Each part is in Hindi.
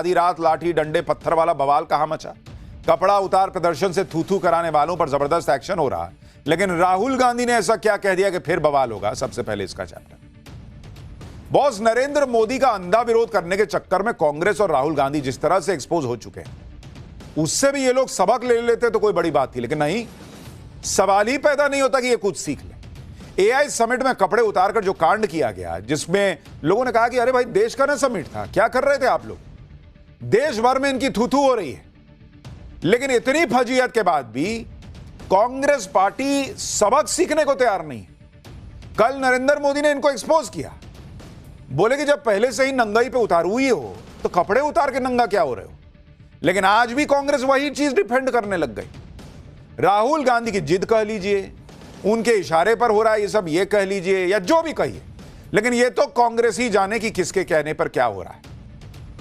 आधी रात लाठी डंडे पत्थर वाला बवाल कहां मचा। कपड़ा उतार प्रदर्शन से थू थू कराने वालों पर जबरदस्त एक्शन हो रहा, लेकिन राहुल गांधी ने ऐसा क्या कह दिया कि फिर बवाल होगा। सबसे पहले इसका चैप्टर, बॉस नरेंद्र मोदी का अंधा विरोध करने के चक्कर में कांग्रेस और राहुल गांधी जिस तरह से एक्सपोज हो चुके हैं, उससे भी ये लोग सबक ले लेते तो कोई बड़ी बात थी, लेकिन नहीं, सवाल ही पैदा नहीं होता कि ये कुछ सीख ले। एआई समिट में कपड़े उतारकर जो कांड किया गया, जिसमें लोगों ने कहा कि अरे भाई देश का ना समिट था, क्या कर रहे थे आप लोग, देश भर में इनकी थू थू हो रही है। लेकिन इतनी फजीयत के बाद भी कांग्रेस पार्टी सबक सीखने को तैयार नहीं है। कल नरेंद्र मोदी ने इनको एक्सपोज किया, बोले कि जब पहले से ही नंगाई पे उतारू ही हो तो कपड़े उतार के नंगा क्या हो रहे हो। लेकिन आज भी कांग्रेस वही चीज डिफेंड करने लग गई। राहुल गांधी की जिद कह लीजिए, उनके इशारे पर हो रहा है ये सब, ये कह लीजिए या जो भी कहिए, लेकिन ये तो कांग्रेस ही जाने कि किसके कहने पर क्या हो रहा है।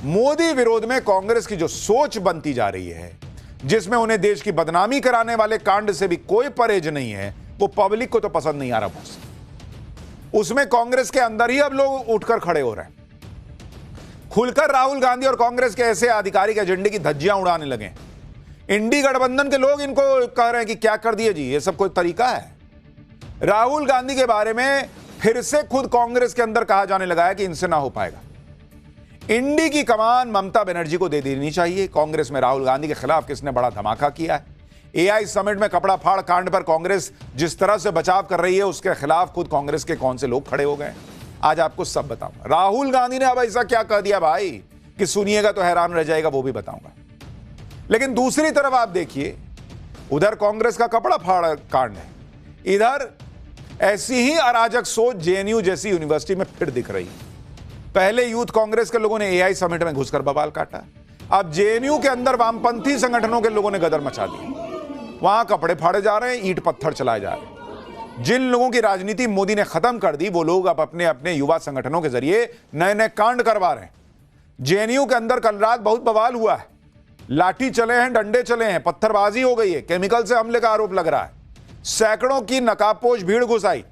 मोदी विरोध में कांग्रेस की जो सोच बनती जा रही है, जिसमें उन्हें देश की बदनामी कराने वाले कांड से भी कोई परहेज नहीं है, वो पब्लिक को तो पसंद नहीं आ रहा बॉस। उसमें कांग्रेस के अंदर ही अब लोग उठकर खड़े हो रहे हैं। खुलकर राहुल गांधी और कांग्रेस के ऐसे आधिकारिक एजेंडे की धज्जियां उड़ाने लगे। इंडी गठबंधन के लोग इनको कह रहे हैं कि क्या कर दिए जी, ये सब कोई तरीका है। राहुल गांधी के बारे में फिर से खुद कांग्रेस के अंदर कहा जाने लगा है कि इनसे ना हो पाएगा। इंडी की कमान ममता बनर्जी को दे देनी चाहिए। कांग्रेस में राहुल गांधी के खिलाफ किसने बड़ा धमाका किया है। एआई समिट में कपड़ा फाड़ कांड पर कांग्रेस जिस तरह से बचाव कर रही है, उसके खिलाफ खुद कांग्रेस के कौन से लोग खड़े हो गए, आज आपको सब बताऊंगा। राहुल गांधी ने अब ऐसा क्या कह दिया भाई कि सुनिएगा तो हैरान रह जाएगा, वो भी बताऊंगा। लेकिन दूसरी तरफ आप देखिए, उधर कांग्रेस का कपड़ा फाड़ कांड है, इधर ऐसी ही अराजक सोच जेएनयू जैसी यूनिवर्सिटी में फिर दिख रही है। पहले यूथ कांग्रेस के लोगों ने एआई समिट में घुसकर बवाल काटा, अब जेएनयू के अंदर वामपंथी संगठनों के लोगों ने गदर मचा दी। वहां कपड़े फाड़े जा रहे हैं, ईंट पत्थर चलाए जा रहे हैं। जिन लोगों की राजनीति मोदी ने खत्म कर दी, वो लोग अब अपने अपने युवा संगठनों के जरिए नए नए कांड करवा रहे हैं। जेएनयू के अंदर कल रात बहुत बवाल हुआ है, लाठी चले हैं, डंडे चले हैं, पत्थरबाजी हो गई है, केमिकल से हमले का आरोप लग रहा है, सैकड़ों की नकाबपोश भीड़ घुस आई,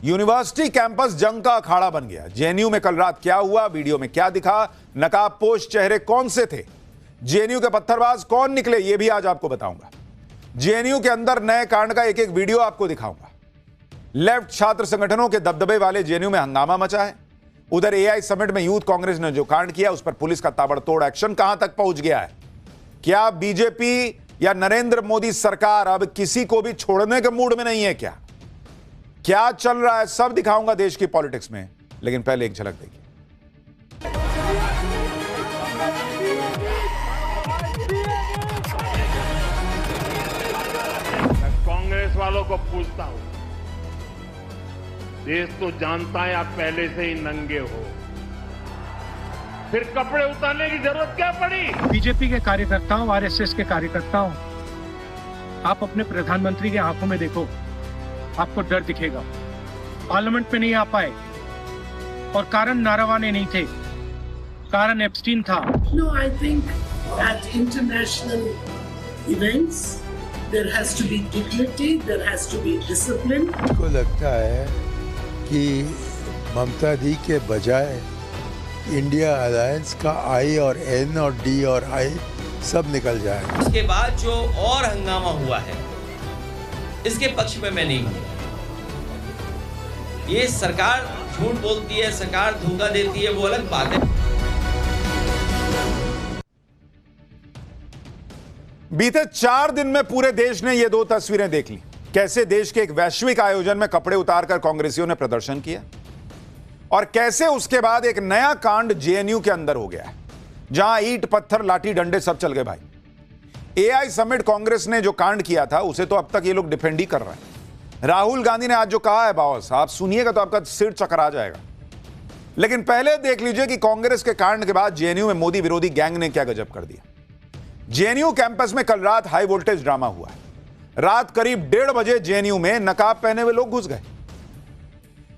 यूनिवर्सिटी कैंपस जंग का अखाड़ा बन गया। जेएनयू में कल रात क्या हुआ, वीडियो में क्या दिखा, नकाबपोश चेहरे कौन से थे, जेएनयू के पत्थरबाज कौन निकले, यह भी आज आपको बताऊंगा। जेएनयू के अंदर नए कांड का एक एक वीडियो आपको दिखाऊंगा। लेफ्ट छात्र संगठनों के दबदबे वाले जेएनयू में हंगामा मचा है। उधर एआई समिट में यूथ कांग्रेस ने जो कांड किया, उस पर पुलिस का ताबड़तोड़ एक्शन कहां तक पहुंच गया है। क्या बीजेपी या नरेंद्र मोदी सरकार अब किसी को भी छोड़ने के मूड में नहीं है क्या? क्या चल रहा है, सब दिखाऊंगा देश की पॉलिटिक्स में। लेकिन पहले एक झलक देखिए। कांग्रेस वालों को पूछता हूं, देश तो जानता है आप पहले से ही नंगे हो, फिर कपड़े उतारने की जरूरत क्या पड़ी? बीजेपी के कार्यकर्ताओं, आरएसएस के कार्यकर्ताओं, आप अपने प्रधानमंत्री की आंखों में देखो, आपको डर दिखेगा। पार्लियामेंट में नहीं आ पाए और कारण नारावाने नहीं थे, कारण एप्स्टीन था। No, I think at international events there has to be dignity, there has to be discipline. मुझको लगता है कि ममता दी के बजाय इंडिया अलायंस का आई और एन और डी और आई सब निकल जाए। उसके बाद जो और हंगामा हुआ है, इसके पक्ष में मैं नहीं हूं। ये सरकार झूठ बोलती है, सरकार धोखा देती है, वो अलग बात है। बीते 4 दिन में पूरे देश ने ये 2 तस्वीरें देख ली, कैसे देश के एक वैश्विक आयोजन में कपड़े उतारकर कांग्रेसियों ने प्रदर्शन किया और कैसे उसके बाद एक नया कांड जेएनयू के अंदर हो गया है, जहां ईंट पत्थर लाठी डंडे सब चल गए भाई। एआई समिट कांग्रेस ने जो कांड किया था, उसे तो अब तक ये लोग डिफेंड ही कर रहे हैं। राहुल गांधी ने आज जो कहा है, बॉस आप सुनिएगा तो आपका सिर चकरा जाएगा। लेकिन पहले देख लीजिए कि कांग्रेस के कांड के बाद जेएनयू में मोदी विरोधी गैंग ने क्या गजब कर दिया। जेएनयू कैंपस में कल रात हाई वोल्टेज ड्रामा हुआ है। रात करीब 1:30 बजे जेएनयू में नकाब पहने हुए लोग घुस गए।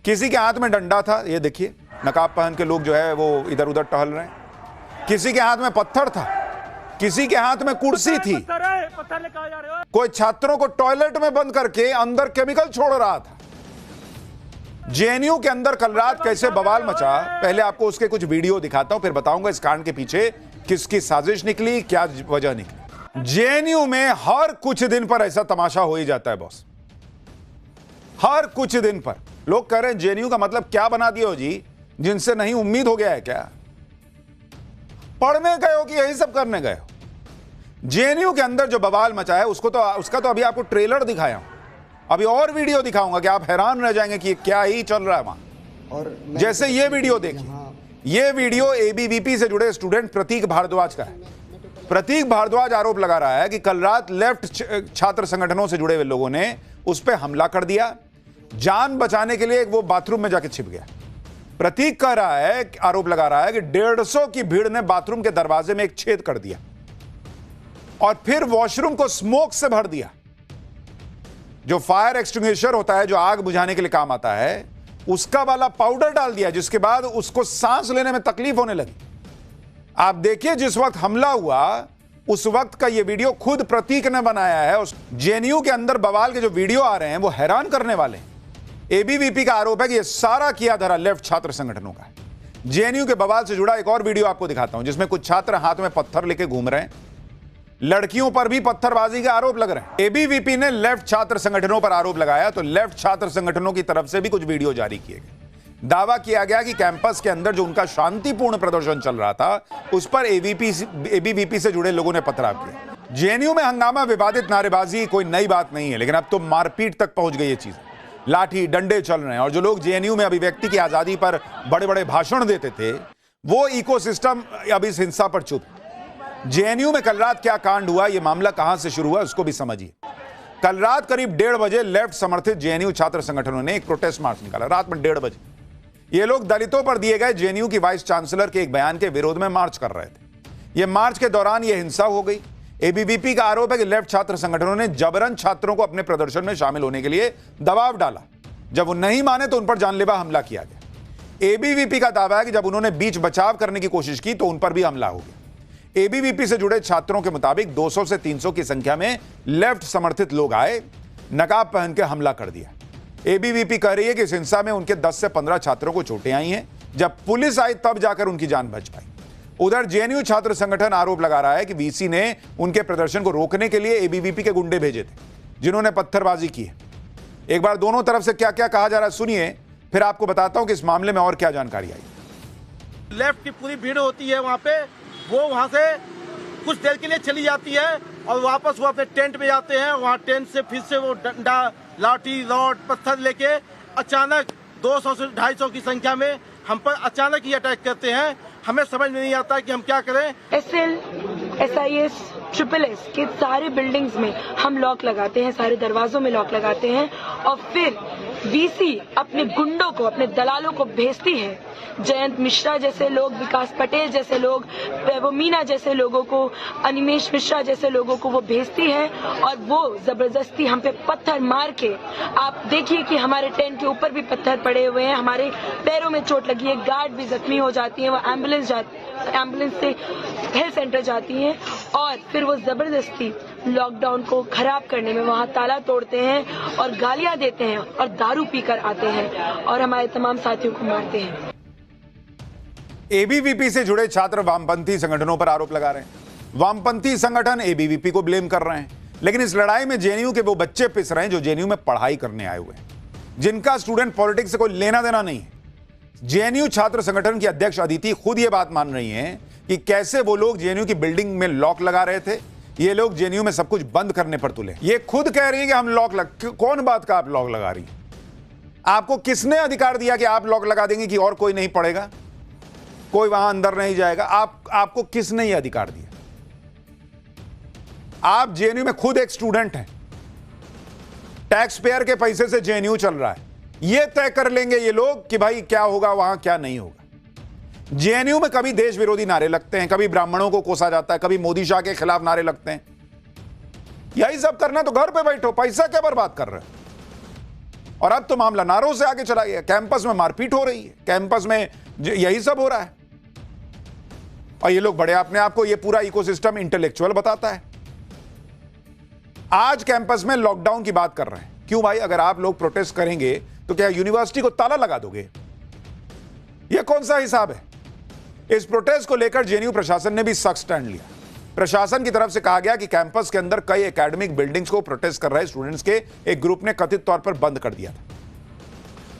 किसी के हाथ में डंडा था, ये देखिए, नकाब पहन के लोग जो है वो इधर उधर टहल रहे हैं। किसी के हाथ में पत्थर था, किसी के हाथ में कुर्सी थी, कोई छात्रों को टॉयलेट में बंद करके अंदर केमिकल छोड़ रहा था। जेएनयू के अंदर कल रात कैसे बवाल मचा, पहले आपको उसके कुछ वीडियो दिखाता हूं, फिर बताऊंगा इस कांड के पीछे किसकी साजिश निकली, क्या वजह निकली। जेएनयू में हर कुछ दिन पर ऐसा तमाशा हो ही जाता है बॉस, हर कुछ दिन पर। लोग कह रहे हैं जेएनयू का मतलब क्या बना दिया हो जी, जिनसे नहीं उम्मीद हो गया है क्या? पढ़ने गए हो कि यही सब करने गए हो? जेएनयू के अंदर जो बवाल मचा है उसका तो अभी आपको ट्रेलर दिखाया हूं, अभी और वीडियो दिखाऊंगा कि आप हैरान रह जाएंगे कि क्या ही चल रहा है वहां। और जैसे ये वीडियो देखिए, ये वीडियो एबीवीपी से जुड़े स्टूडेंट प्रतीक भारद्वाज का है। प्रतीक भारद्वाज आरोप लगा रहा है कि कल रात लेफ्ट छात्र संगठनों से जुड़े हुए लोगों ने उस पर हमला कर दिया, जान बचाने के लिए वो बाथरूम में जाके छिप गया। प्रतीक कह रहा है, आरोप लगा रहा है कि 150 की भीड़ ने बाथरूम के दरवाजे में एक छेद कर दिया और फिर वॉशरूम को स्मोक से भर दिया, जो फायर एक्सटिंग्विशर होता है, जो आग बुझाने के लिए काम आता है, उसका वाला पाउडर डाल दिया, जिसके बाद उसको सांस लेने में तकलीफ होने लगी। आप देखिए, जिस वक्त हमला हुआ उस वक्त का यह वीडियो खुद प्रतीक ने बनाया है। उस जेएनयू के अंदर बवाल के जो वीडियो आ रहे हैं वो हैरान करने वाले हैं। एबीवीपी का आरोप है कि यह सारा किया धरा लेफ्ट छात्र संगठनों का है। जेएनयू के बवाल से जुड़ा एक और वीडियो आपको दिखाता हूं, जिसमें कुछ छात्र हाथ में पत्थर लेके घूम रहे हैं, लड़कियों पर भी पत्थरबाजी के आरोप लग रहे हैं। एबीवीपी ने लेफ्ट छात्र संगठनों पर आरोप लगाया तो लेफ्ट छात्र संगठनों की तरफ से भी कुछ वीडियो जारी किए गए। दावा किया गया कि कैंपस के अंदर जो उनका शांतिपूर्ण प्रदर्शन चल रहा था उस पर एबीवीपी से जुड़े लोगों ने पथराव किया। जेएनयू में हंगामा, विवादित नारेबाजी कोई नई बात नहीं है, लेकिन अब तो मारपीट तक पहुंच गई ये चीज। लाठी डंडे चल रहे हैं और जो लोग जेएनयू में अभिव्यक्ति की आजादी पर बड़े बड़े भाषण देते थे वो इकोसिस्टम अब इस हिंसा पर चुप। जेएनयू में कल रात क्या कांड हुआ, यह मामला कहां से शुरू हुआ, उसको भी समझिए। कल रात करीब 1:30 बजे लेफ्ट समर्थित जेएनयू छात्र संगठनों ने एक प्रोटेस्ट मार्च निकाला। रात में 1:30 बजे ये लोग दलितों पर दिए गए जेएनयू की वाइस चांसलर के एक बयान के विरोध में मार्च कर रहे थे। यह मार्च के दौरान यह हिंसा हो गई। एबीवीपी का आरोप है कि लेफ्ट छात्र संगठनों ने जबरन छात्रों को अपने प्रदर्शन में शामिल होने के लिए दबाव डाला। जब वो नहीं माने तो उन पर जानलेवा हमला किया गया। एबीवीपी का दावा है कि जब उन्होंने बीच बचाव करने की कोशिश की तो उन पर भी हमला हो गया। एबीवीपी से जुड़े छात्रों के मुताबिक 200 से 300 की संख्या में लेफ्ट समर्थित लोग आए, नकाब पहन के हमला कर दिया। एबीवीपी कह रही है कि इस हिंसा में उनके 10 से 15 छात्रों को चोटें आई हैं। जब पुलिस आई तब जाकर उनकी जान बच पाई। उधर जेएनयू छात्र संगठन आरोप लगा रहा है कि वीसी ने उनके प्रदर्शन को रोकने के लिए एबीवीपी के गुंडे भेजे थे, जिन्होंने पत्थरबाजी की है। एक बार दोनों तरफ से क्या क्या कहा जा रहा है सुनिए, फिर आपको बताता हूं कि इस मामले में और क्या जानकारी आई। लेफ्ट की पूरी भीड़ होती है वहाँ पे, वो वहाँ से कुछ देर के लिए चली जाती है और वापस वो अपने टेंट में जाते हैं। वहाँ टेंट से फिर से वो डंडा, लाठी, रॉड, पत्थर लेके अचानक 200 से 250 की संख्या में हम पर अचानक ही अटैक करते हैं। हमें समझ में नहीं आता कि हम क्या करें। एसएल, SIS, SSS के सारे बिल्डिंग्स में हम लॉक लगाते हैं, सारे दरवाजों में लॉक लगाते हैं और फिर वीसी अपने गुंडों को, अपने दलालों को भेजती है। जयंत मिश्रा जैसे लोग, विकास पटेल जैसे लोग, वो मीना जैसे लोगों को, अनिमेश मिश्रा जैसे लोगों को वो भेजती है और वो जबरदस्ती हम पे पत्थर मार के, आप देखिए कि हमारे टेंट के ऊपर भी पत्थर पड़े हुए हैं, हमारे पैरों में चोट लगी है, गार्ड भी जख्मी हो जाती है, वो एम्बुलेंस से हेल्थ सेंटर जाती हैं और फिर वो जबरदस्ती लॉकडाउन को खराब करने में वहाँ ताला तोड़ते हैं और गालियां देते हैं और दारू पीकर आते हैं और हमारे तमाम साथियों को मारते हैं। एबीवीपी से जुड़े छात्र वामपंथी संगठनों पर आरोप लगा रहे हैं। वामपंथी संगठन एबीवीपी को ब्लेम कर रहे हैं, लेकिन इस लड़ाई में जेएनयू के वो बच्चे पिस रहे हैं जो जेएनयू में पढ़ाई करने आए हुए हैं, जिनका स्टूडेंट पॉलिटिक्स से कोई लेना देना नहीं है। जेएनयू छात्र संगठन की अध्यक्ष अदिति खुद ये बात मान रही हैं कि कैसे वो लोग जेएनयू की बिल्डिंग में लॉक लगा रहे थे। ये लोग जेएनयू में सब कुछ बंद करने पर तुले। ये खुद कह रही है कि हम कौन बात का आप लॉक लगा रही है? आपको किसने अधिकार दिया कि आप लॉक लगा देंगे कि और कोई नहीं पढ़ेगा, कोई वहां अंदर नहीं जाएगा? आपको किसने यह अधिकार दिया? आप जेएनयू में खुद एक स्टूडेंट हैं, टैक्स पेयर के पैसे से जेएनयू चल रहा है। यह तय कर लेंगे ये लोग कि भाई क्या होगा वहां, क्या नहीं होगा। जेएनयू में कभी देश विरोधी नारे लगते हैं, कभी ब्राह्मणों को कोसा जाता है, कभी मोदी शाह के खिलाफ नारे लगते हैं। यही सब करना तो घर पे बैठो, पैसा क्या बर्बाद कर रहे हो? और अब तो मामला नारों से आगे चला गया। कैंपस में मारपीट हो रही है, कैंपस में यही सब हो रहा है और ये लोग बड़े अपने आप को ये पूरा इकोसिस्टम इंटेलेक्चुअल बताता है। आज कैंपस में लॉकडाउन की बात कर रहे हैं। क्यों भाई? अगर आप लोग प्रोटेस्ट करेंगे तो क्या यूनिवर्सिटी को ताला लगा दोगे? यह कौन सा हिसाब है? इस प्रोटेस्ट को लेकर जेएनयू प्रशासन ने भी सख्त स्टैंड लिया। प्रशासन की तरफ से कहा गया कि कैंपस के अंदर कई एकेडमिक बिल्डिंग्स को प्रोटेस्ट कर रहे स्टूडेंट्स के एक ग्रुप ने कथित तौर पर बंद कर दिया था।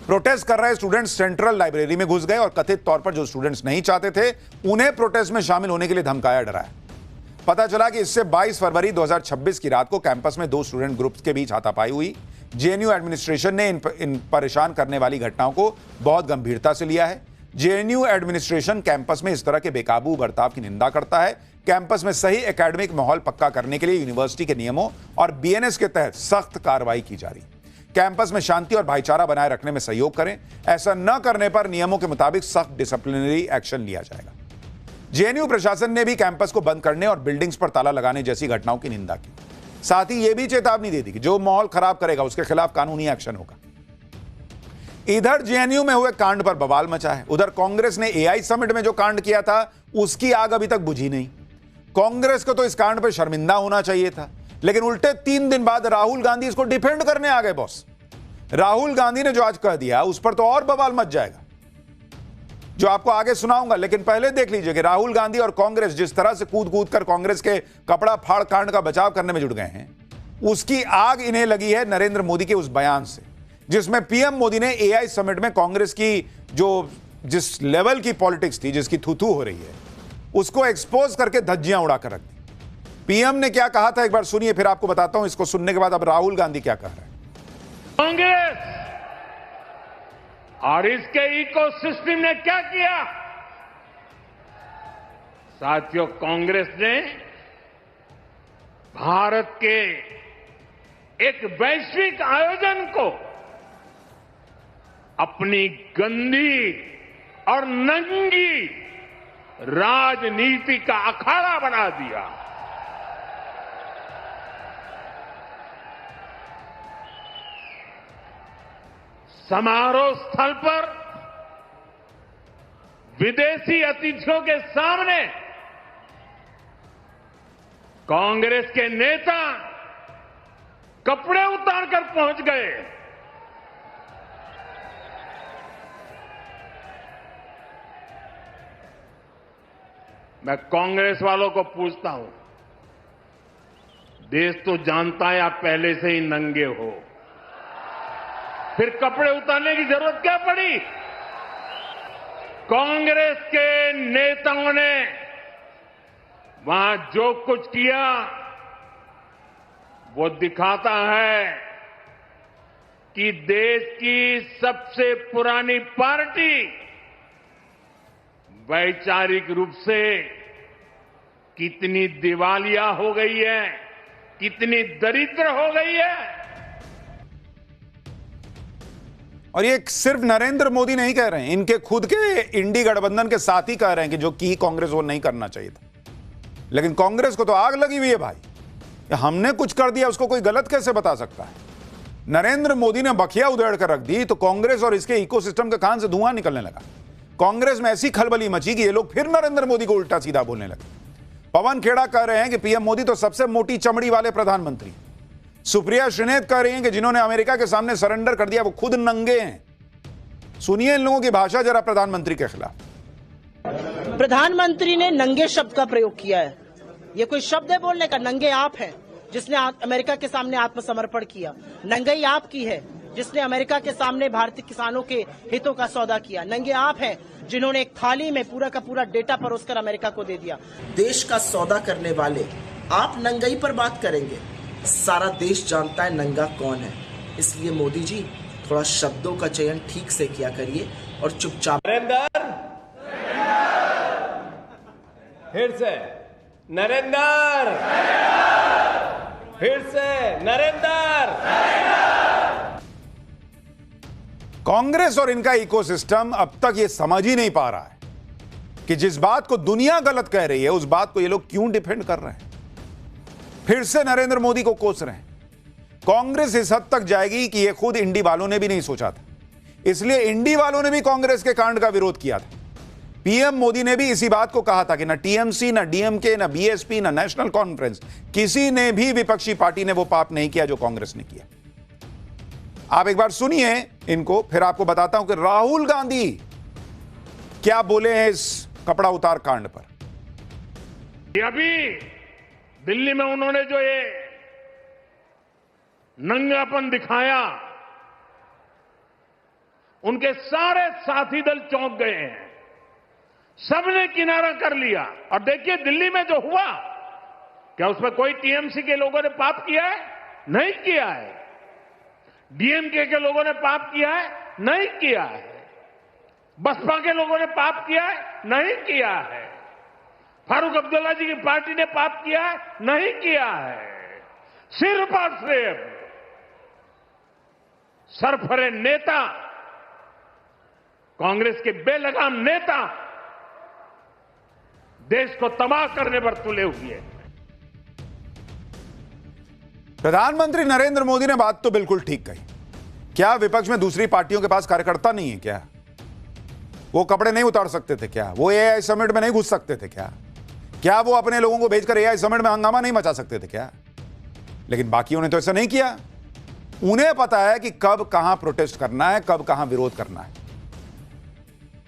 प्रोटेस्ट कर रहे स्टूडेंट्स सेंट्रल लाइब्रेरी में घुस गए और कथित तौर पर जो स्टूडेंट्स नहीं चाहते थे उन्हें प्रोटेस्ट में शामिल होने के लिए धमकाया, डराया। पता चला कि इससे 22 फरवरी 2026 की रात को कैंपस में 2 स्टूडेंट ग्रुप्स के बीच हाथापाई हुई। जेएनयू एडमिनिस्ट्रेशन ने इन परेशान करने वाली घटनाओं को बहुत गंभीरता से लिया है। जेएनयू एडमिनिस्ट्रेशन कैंपस में इस तरह के बेकाबू बर्ताव की निंदा करता है। कैंपस में सही एकेडमिक माहौल पक्का करने के लिए यूनिवर्सिटी के नियमों और बीएनएस के तहत सख्त कार्रवाई की जा रही है। कैंपस में शांति और भाईचारा बनाए रखने में सहयोग करें। ऐसा न करने पर नियमों के मुताबिक सख्त डिसिप्लिनरी एक्शन लिया जाएगा। जेएनयू प्रशासन ने भी कैंपस को बंद करने और बिल्डिंग्स पर ताला लगाने जैसी घटनाओं की निंदा की। साथ ही यह भी चेतावनी दे दी कि जो माहौल खराब करेगा उसके खिलाफ कानूनी एक्शन होगा। इधर जेएनयू में हुए कांड पर बवाल मचा है। उधर कांग्रेस ने एआई समिट में जो कांड किया था उसकी आग अभी तक बुझी नहीं। कांग्रेस को तो इस कांड पर शर्मिंदा होना चाहिए था, लेकिन उल्टे 3 दिन बाद राहुल गांधी इसको डिफेंड करने आ गए। बॉस राहुल गांधी ने जो आज कह दिया उस पर तो और बवाल मच जाएगा, जो आपको आगे सुनाऊंगा। लेकिन पहले देख लीजिए कि राहुल गांधी और कांग्रेस जिस तरह से कूद कूद कर कांग्रेस के कपड़ा फाड़ कांड का बचाव करने में जुट गए हैं, उसकी आग इन्हें लगी है नरेंद्र मोदी के उस बयान से, जिसमें पीएम मोदी ने एआई समिट में कांग्रेस की जिस लेवल की पॉलिटिक्स थी, जिसकी थू-थू हो रही है, उसको एक्सपोज करके धज्जियां उड़ाकर रख दी। पीएम ने क्या कहा था एक बार सुनिए, फिर आपको बताता हूं इसको सुनने के बाद अब राहुल गांधी क्या कह रहे हैं। कांग्रेस और इसके इकोसिस्टम ने क्या किया? साथियों, कांग्रेस ने भारत के एक वैश्विक आयोजन को अपनी गंदी और नंगी राजनीति का अखाड़ा बना दिया। समारोह स्थल पर विदेशी अतिथियों के सामने कांग्रेस के नेता कपड़े उतारकर पहुंच गए। मैं कांग्रेस वालों को पूछता हूं, देश तो जानता है आप पहले से ही नंगे हो, फिर कपड़े उतारने की जरूरत क्या पड़ी? कांग्रेस के नेताओं ने वहां जो कुछ किया वो दिखाता है कि देश की सबसे पुरानी पार्टी वैचारिक रूप से कितनी दिवालिया हो गई है, कितनी दरिद्र हो गई है। और ये सिर्फ नरेंद्र मोदी नहीं कह रहे हैं, इनके खुद के इंडी गठबंधन के साथी कह रहे हैं कि जो की कांग्रेस वो नहीं करना चाहिए था। लेकिन कांग्रेस को तो आग लगी हुई है भाई, हमने कुछ कर दिया उसको कोई गलत कैसे बता सकता है? नरेंद्र मोदी ने बखिया उधेड़ कर रख दी तो कांग्रेस और इसके इकोसिस्टम के कान से धुआं निकलने लगा। कांग्रेस में ऐसी खलबली मची कि ये लोग फिर नरेंद्र मोदी को उल्टा सीधा बोलने लगे। पवन खेड़ा कह रहे हैं कि पीएम मोदी तो सबसे मोटी चमड़ी वाले प्रधानमंत्री। सुप्रिया श्रीनेत कह रही हैं कि जिन्होंने अमेरिका के सामने सरेंडर कर दिया वो खुद नंगे हैं। सुनिए इन लोगों की भाषा जरा प्रधानमंत्री के खिलाफ। प्रधानमंत्री ने नंगे शब्द का प्रयोग किया है। ये कोई शब्द है बोलने का? नंगे आप हैं जिसने अमेरिका के सामने आत्मसमर्पण किया। नंगई आपकी है जिसने अमेरिका के सामने भारतीय किसानों के हितों का सौदा किया। नंगे आप हैं जिन्होंने एक थाली में पूरा का पूरा डेटा परोसकर अमेरिका को दे दिया। देश का सौदा करने वाले आप नंगई पर बात करेंगे। सारा देश जानता है नंगा कौन है। इसलिए मोदी जी थोड़ा शब्दों का चयन ठीक से किया करिए और चुपचाप। नरेंद्र, फिर से नरेंद्र, फिर से नरेंद्र। कांग्रेस और इनका इकोसिस्टम अब तक ये समझ ही नहीं पा रहा है कि जिस बात को दुनिया गलत कह रही है उस बात को ये लोग क्यों डिफेंड कर रहे हैं। फिर से नरेंद्र मोदी को कोस रहे हैं। कांग्रेस इस हद तक जाएगी कि ये खुद इंडी वालों ने भी नहीं सोचा था। इसलिए इंडी वालों ने भी कांग्रेस के कांड का विरोध किया था। पीएम मोदी ने भी इसी बात को कहा था कि ना टीएमसी, ना डीएमके, ना बीएसपी, ना नेशनल कॉन्फ्रेंस, किसी ने भी विपक्षी पार्टी ने वो पाप नहीं किया जो कांग्रेस ने किया। आप एक बार सुनिए इनको, फिर आपको बताता हूं कि राहुल गांधी क्या बोले हैं इस कपड़ा उतार कांड पर। अभी दिल्ली में उन्होंने जो ये नंगापन दिखाया, उनके सारे साथी दल चौंक गए हैं, सबने किनारा कर लिया। और देखिए दिल्ली में जो हुआ, क्या उसमें कोई टीएमसी के लोगों ने पाप किया है? नहीं किया है। डीएमके के लोगों ने पाप किया है? नहीं किया है। बसपा के लोगों ने पाप किया है? नहीं किया है। फारूक अब्दुल्ला जी की पार्टी ने पाप किया है? नहीं किया है। सिर्फ और सिर्फ सरफरे नेता, कांग्रेस के बेलगाम नेता देश को तबाह करने पर तुले हुए हैं। प्रधानमंत्री नरेंद्र मोदी ने बात तो बिल्कुल ठीक कही। क्या विपक्ष में दूसरी पार्टियों के पास कार्यकर्ता नहीं है क्या? वो कपड़े नहीं उतार सकते थे क्या? वो एआई समिट में नहीं घुस सकते थे क्या? क्या वो अपने लोगों को भेजकर एआई समिट में हंगामा नहीं मचा सकते थे क्या? लेकिन बाकियों ने तो ऐसा नहीं किया। उन्हें पता है कि कब कहां प्रोटेस्ट करना है, कब कहां विरोध करना है।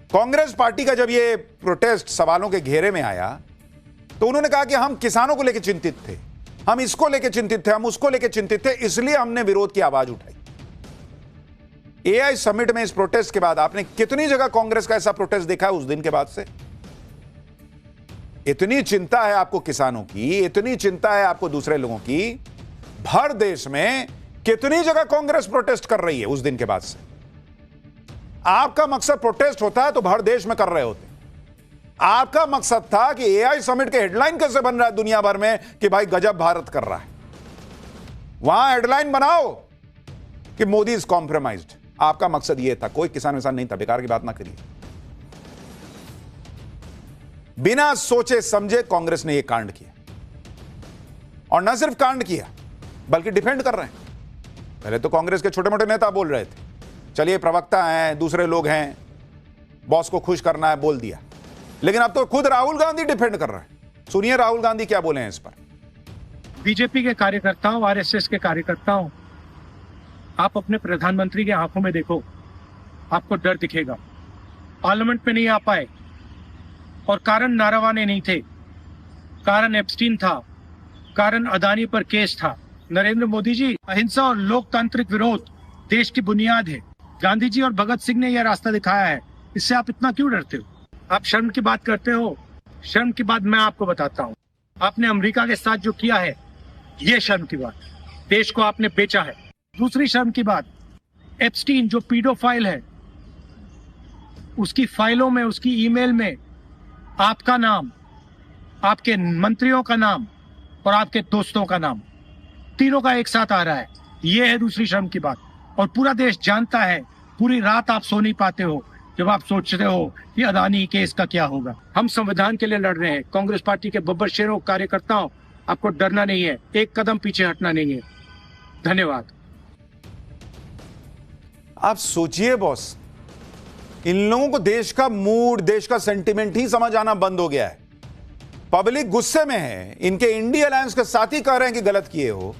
कांग्रेस पार्टी का जब ये प्रोटेस्ट सवालों के घेरे में आया तो उन्होंने कहा कि हम किसानों को लेकर चिंतित थे, हम इसको लेकर चिंतित थे, हम उसको लेकर चिंतित थे, इसलिए हमने विरोध की आवाज उठाई। एआई समिट में इस प्रोटेस्ट के बाद आपने कितनी जगह कांग्रेस का ऐसा प्रोटेस्ट देखा है उस दिन के बाद से? इतनी चिंता है आपको किसानों की, इतनी चिंता है आपको दूसरे लोगों की, भर देश में कितनी जगह कांग्रेस प्रोटेस्ट कर रही है उस दिन के बाद से। आपका मकसद प्रोटेस्ट होता है तो भर देश में कर रहे होते। आपका मकसद था कि एआई समिट के हेडलाइन कैसे बन रहा है दुनिया भर में कि भाई गजब भारत कर रहा है। वहां हेडलाइन बनाओ कि मोदी इज कॉम्प्रोमाइज्ड। आपका मकसद यह था, कोई किसान विसान नहीं था। बेकार की बात ना करिए। बिना सोचे समझे कांग्रेस ने यह कांड किया, और न सिर्फ कांड किया बल्कि डिफेंड कर रहे हैं। पहले तो कांग्रेस के छोटे मोटे नेता बोल रहे थे, चलिए प्रवक्ता हैं, दूसरे लोग हैं, बॉस को खुश करना है, बोल दिया। लेकिन अब तो खुद राहुल गांधी डिफेंड कर रहे हैं। सुनिए राहुल गांधी क्या बोले हैं इस पर। बीजेपी के कार्यकर्ताओं, आरएसएस के कार्यकर्ताओं, आप अपने प्रधानमंत्री के आंखों में देखो, आपको डर दिखेगा। पार्लियामेंट में नहीं आ पाए और कारण नारावाने नहीं थे, कारण एप्स्टीन था, कारण अदानी पर केस था। नरेंद्र मोदी जी, अहिंसा और लोकतांत्रिक विरोध देश की बुनियाद है। गांधी जी और भगत सिंह ने यह रास्ता दिखाया है। इससे आप इतना क्यों डरते हो? आप शर्म की बात करते हो। शर्म की बात मैं आपको बताता हूँ। आपने अमेरिका के साथ जो किया है, ये शर्म की बात। देश को आपने बेचा है। दूसरी शर्म की बात, एप्स्टीन जो पीडोफाइल है, उसकी फाइलों में, उसकी ईमेल में आपका नाम, आपके मंत्रियों का नाम और आपके दोस्तों का नाम, तीनों का एक साथ आ रहा है। यह है दूसरी शर्म की बात। और पूरा देश जानता है, पूरी रात आप सो नहीं पाते हो जब आप सोचते हो कि अदानी केस का क्या होगा। हम संविधान के लिए लड़ रहे हैं। कांग्रेस पार्टी के बब्बर शेरों, कार्यकर्ताओं, आपको डरना नहीं है, एक कदम पीछे हटना नहीं है। धन्यवाद। आप सोचिए बॉस, इन लोगों को देश का मूड, देश का सेंटिमेंट ही समझ आना बंद हो गया है। पब्लिक गुस्से में है। इनके इंडिया अलायंस के साथी कह रहे हैं कि गलत किए हो।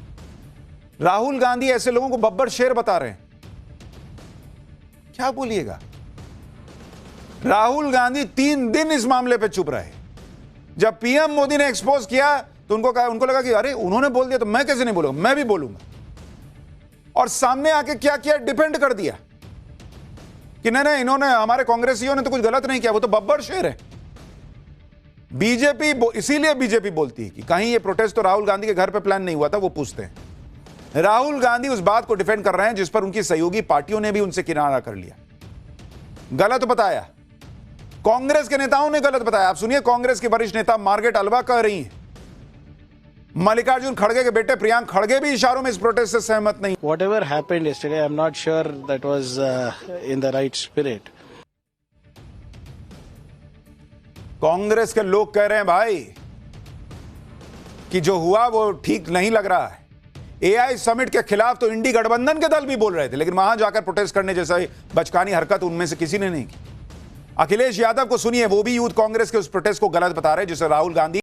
राहुल गांधी ऐसे लोगों को बब्बर शेर बता रहे हैं। क्या बोलिएगा? राहुल गांधी 3 दिन इस मामले पे चुप रहे। जब पीएम मोदी ने एक्सपोज किया तो उनको लगा कि अरे उन्होंने बोल दिया तो मैं कैसे नहीं बोलूंगा, मैं भी बोलूंगा। और सामने आके क्या किया, डिफेंड कर दिया कि नहीं, इन्होंने, हमारे कांग्रेसियों ने तो कुछ गलत नहीं किया, वो तो बब्बर शेर है। बीजेपी, इसीलिए बीजेपी बोलती है कि कहीं ये प्रोटेस्ट तो राहुल गांधी के घर पे प्लान नहीं हुआ था। वो पूछते हैं, राहुल गांधी उस बात को डिफेंड कर रहे हैं जिस पर उनकी सहयोगी पार्टियों ने भी उनसे किनारा कर लिया, गलत बताया। कांग्रेस के नेताओं ने गलत बताया। आप सुनिए, कांग्रेस की वरिष्ठ नेता मार्गरेट अल्वा कह रही हैं, मल्लिकार्जुन खड़गे के बेटे प्रियांक खड़गे भी इशारों में इस प्रोटेस्ट से सहमत नहीं। Whatever happened yesterday, I'm not sure that was in the right spirit. Congress के लोग कह रहे हैं भाई कि जो हुआ वो ठीक नहीं लग रहा है। एआई समिट के खिलाफ तो इंडी गठबंधन के दल भी बोल रहे थे, लेकिन वहां जाकर प्रोटेस्ट करने जैसा बचकानी हरकत उनमें से किसी ने नहीं की। अखिलेश यादव को सुनिए, वो भी यूथ कांग्रेस के उस प्रोटेस्ट को गलत बता रहे जिसे राहुल गांधी